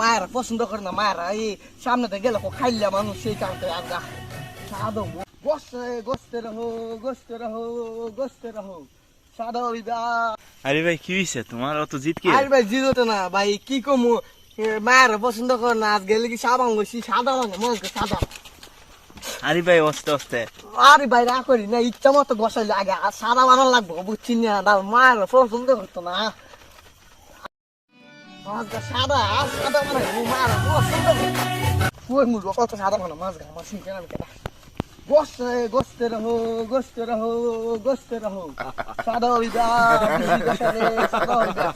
মায়েরা পছন্দ করে না, মায়েরা এই সামনেতে গেলে খাইলে মানুষ সেই কারণে আগে সাদা গোস্তে গোস্তে রহো গোস্তে রহো গোস্তে রহো সাদা হইবা। আরে ভাই কি হইছে তোমার অত জিত কি? আরে ভাই জিরোতে না ভাই, কি কমু মায়েরা পছন্দ করে না, আজ গেলে কি সাবান লইছি সাদা মানে মনে সাদা। আরে ভাই অস্তে অস্তে। আরে ভাই রাগ করি না, ইচ্ছা মতো বসাইলে আগে আর সাদা বানানো লাগবো বুঝছি না, মায়ের পছন্দ করতো না সাদা সাদা মানে মায়ের পছন্দ করতো কত সাদা মানে মাছ গা মাছ কেন কেনা গোস্তে গোস্তে রহো গোস্তে রহো গোস্তে রহো সাদা হইবা সাদা হইবা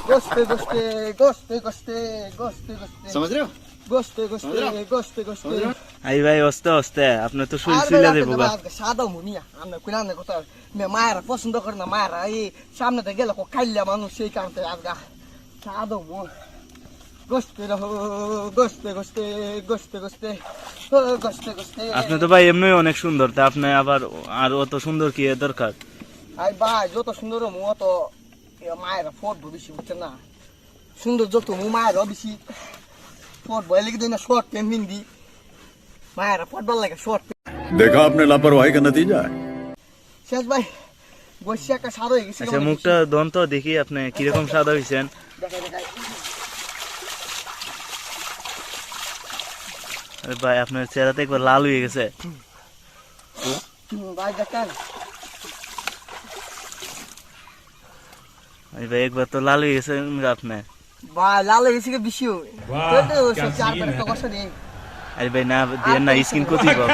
গোস্তে গোস্তে গোস্তে গোস্তে গোস্তে গোস্তে समझ रहे हो? গোস্তে গোস্তে গোস্তে গোস্তে। আরে ভাই অস্তে অস্তে, আপনি তো শরীর চলে দেবো গা। সাদা মুনিয়া আমরা কুলানে কথা মায়েরা পছন্দ করে না, মায়েরা এই সামনেতে গেলে খাইলে মানুষ সেই কারণে আজগা সাদা মু গোস্তে রহো গোস্তে গোস্তে গোস্তে গোস্তে গোস্তে গোস্তে। আপনি তো ভাই এমনি অনেক সুন্দর, তা আপনি আবার আর অত সুন্দর কি এর দরকার? আই ভাই যত সুন্দর মু অত মায়েরা ফোট বেশি বুঝছে না, সুন্দর যত মু মায়েরা বেশি ফোট বলে কি না শর্ট পেন দি মায়েরা ফোটবল লাগে শর্ট। देखा आपने लापरवाही का नतीजा है। শেষ ভাই বসে একটা সাদা হয়ে গেছে। আচ্ছা মুখটা দন তো দেখি আপনি কিরকম সাদা হইছেন। দেখাই দেখাই আরে ভাই আপনার চেহারাতে একবার লাল হয়ে গেছে। ভাই দেখান আরে ভাই একবার তো লাল হয়ে গেছে আপনি। ভাই লাল হয়ে গেছে বেশি চার পাঁচটা কষ্ট নেই। আরে ভাই না দিয়ে না স্কিন কোথায় পাবো?